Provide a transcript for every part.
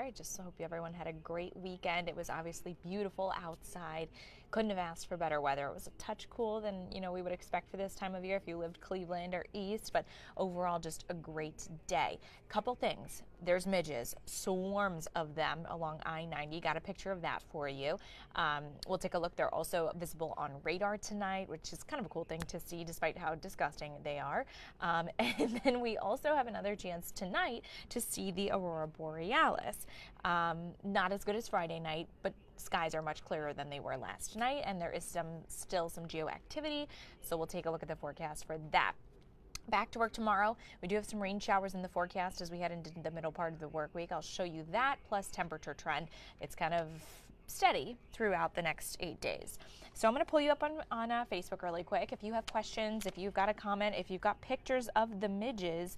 I just hope everyone had a great weekend. It was obviously beautiful outside. Couldn't have asked for better weather. It was a touch cool than we would expect for this time of year if you lived Cleveland or east, but overall just a great day. Couple things. There's midges, swarms of them along I-90. Got a picture of that for you. We'll take a look. They're also visible on radar tonight, which is kind of a cool thing to see despite how disgusting they are. And then we also have another chance tonight to see the aurora borealis. Not as good as Friday night, but skies are much clearer than they were last night, and there is still some geoactivity, so we'll take a look at the forecast for that. Back to work tomorrow. We do have some rain showers in the forecast as we head into the middle part of the work week. I'll show you that, plus temperature trend. It's kind of steady throughout the next 8 days. So I'm going to pull you up on Facebook really quick. If you have questions, if you've got a comment, if you've got pictures of the midges,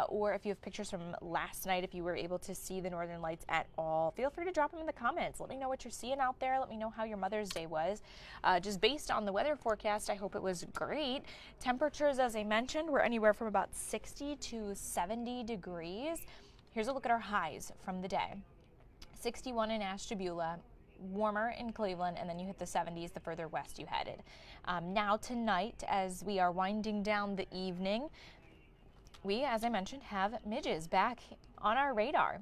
or if you have pictures from last night, if you were able to see the northern lights at all, feel free to drop them in the comments. Let me know what you're seeing out there. Let me know how your Mother's Day was. Just based on the weather forecast, I hope it was great. Temperatures, as I mentioned, were anywhere from about 60 to 70 degrees. Here's a look at our highs from the day. 61 in Ashtabula, warmer in Cleveland, and then you hit the 70s the further west you headed. Now tonight, as we are winding down the evening, we, as I mentioned, have midges back on our radar.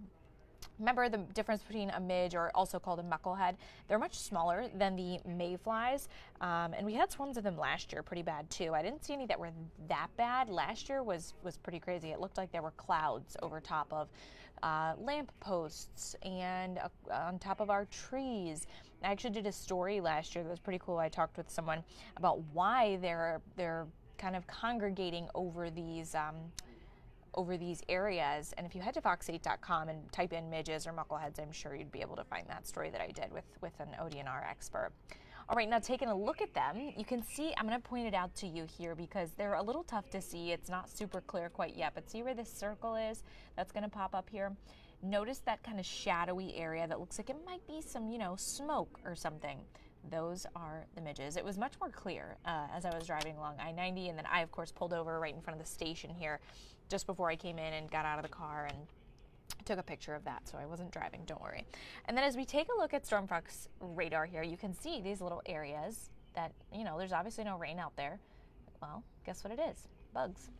Remember the difference between a midge, or also called a mucklehead? They're much smaller than the mayflies, and we had swarms of them last year, pretty bad too. I didn't see any that were that bad. Last year was pretty crazy. It looked like there were clouds over top of lamp posts and on top of our trees. I actually did a story last year that was pretty cool. I talked with someone about why they're kind of congregating over these areas, and if you head to fox8.com and type in midges or muckleheads, I'm sure you'd be able to find that story that I did with an ODNR expert. All right, now taking a look at them, you can see, I'm going to point it out to you here because they're a little tough to see. It's not super clear quite yet, but see where this circle is? That's going to pop up here. Notice that kind of shadowy area that looks like it might be some, smoke or something. Those are the midges. It was much more clear as I was driving along I-90, and then I, of course, pulled over right in front of the station here just before I came in and got out of the car and took a picture of that, so I wasn't driving, don't worry. And then as we take a look at Stormfrog's radar here, you can see these little areas that, there's obviously no rain out there. Well, guess what it is? Bugs.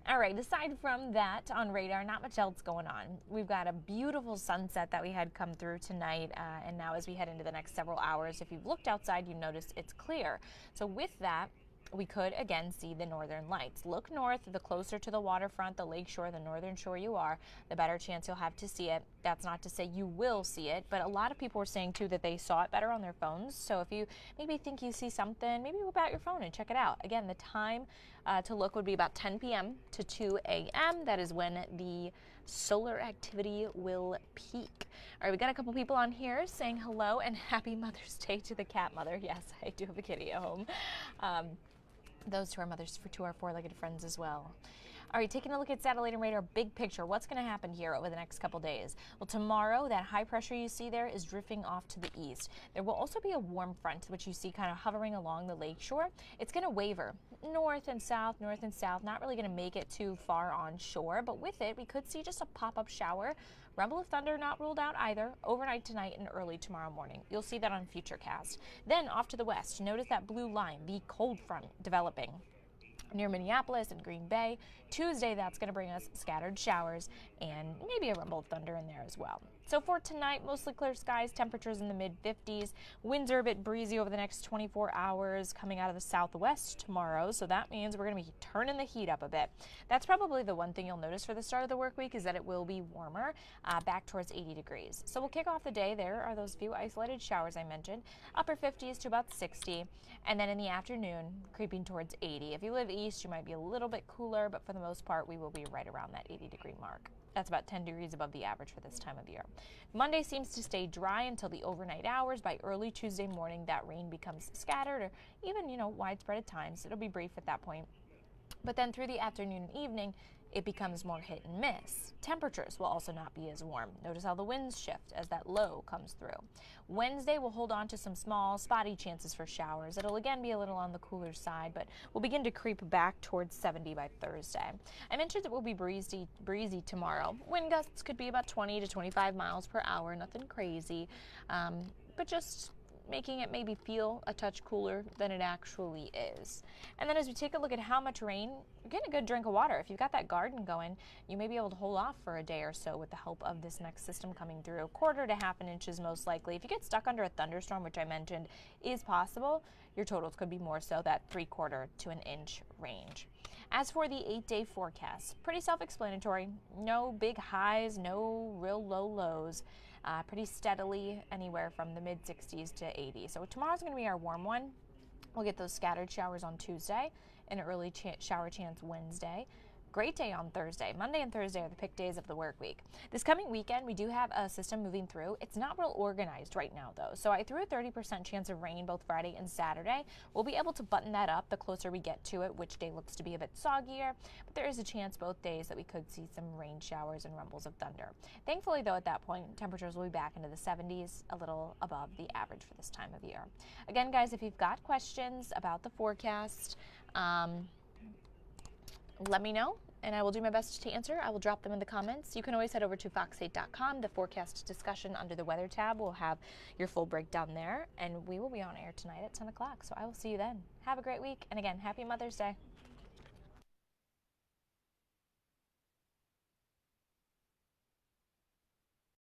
All right, aside from that on radar, not much else going on. We've got a beautiful sunset that we had come through tonight, and now as we head into the next several hours, if you've looked outside, you notice it's clear. So with that, we could again see the northern lights. Look north, the closer to the waterfront, the lake shore, the northern shore you are, the better chance you'll have to see it. That's not to say you will see it, but a lot of people were saying too that they saw it better on their phones. So if you maybe think you see something, maybe whip out your phone and check it out. Again, the time to look would be about 10 p.m. to 2 a.m. That is when the solar activity will peak. All right, we got a couple people on here saying hello and happy Mother's Day to the cat mother. Yes, I do have a kitty at home. Those to our mothers, to our four-legged friends as well. All right, taking a look at satellite and radar, big picture. What's going to happen here over the next couple days? Well, tomorrow, that high pressure you see there is drifting off to the east. There will also be a warm front, which you see kind of hovering along the lake shore. It's going to waver north and south, not really going to make it too far on shore, but with it, we could see just a pop-up shower. Rumble of thunder not ruled out either, overnight tonight and early tomorrow morning. You'll see that on Futurecast. Then off to the west, notice that blue line, the cold front developing near Minneapolis and Green Bay. Tuesday, that's going to bring us scattered showers and maybe a rumble of thunder in there as well. So for tonight, mostly clear skies, temperatures in the mid-50s. Winds are a bit breezy over the next 24 hours coming out of the southwest tomorrow. So that means we're going to be turning the heat up a bit. That's probably the one thing you'll notice for the start of the work week is that it will be warmer, back towards 80 degrees. So we'll kick off the day. There are those few isolated showers I mentioned. Upper 50s to about 60. And then in the afternoon, creeping towards 80. If you live east, you might be a little bit cooler, but for the most part, we will be right around that 80-degree mark. That's about 10 degrees above the average for this time of year. Monday seems to stay dry until the overnight hours. By early Tuesday morning, that rain becomes scattered or even, widespread at times. It'll be brief at that point. But then through the afternoon and evening, it becomes more hit and miss. Temperatures will also not be as warm. Notice how the winds shift as that low comes through. Wednesday will hold on to some small, spotty chances for showers. It'll again be a little on the cooler side, but will begin to creep back towards 70 by Thursday. I mentioned it will be breezy tomorrow. Wind gusts could be about 20 to 25 miles per hour, nothing crazy, but just making it maybe feel a touch cooler than it actually is. And then as we take a look at how much rain, you're getting a good drink of water. If you've got that garden going, you may be able to hold off for a day or so with the help of this next system coming through. Quarter to half an inch is most likely. If you get stuck under a thunderstorm, which I mentioned is possible, your totals could be more so that 3/4 to an inch range. As for the 8-day forecast, pretty self-explanatory. No big highs, no real low lows. Pretty steadily anywhere from the mid-60s to 80. So tomorrow's going to be our warm one. We'll get those scattered showers on Tuesday, an early shower chance Wednesday. Great day on Thursday. Monday and Thursday are the pick days of the work week. This coming weekend, we do have a system moving through. It's not real organized right now, though. So I threw a 30% chance of rain both Friday and Saturday. We'll be able to button that up the closer we get to it, which day looks to be a bit soggier. But there is a chance both days that we could see some rain showers and rumbles of thunder. Thankfully, though, at that point, temperatures will be back into the 70s, a little above the average for this time of year. Again, guys, if you've got questions about the forecast, let me know, and I will do my best to answer. I will drop them in the comments. You can always head over to fox8.com. The forecast discussion under the weather tab will have your full breakdown there, and we will be on air tonight at 10 o'clock, so I will see you then. Have a great week, and again, happy Mother's Day.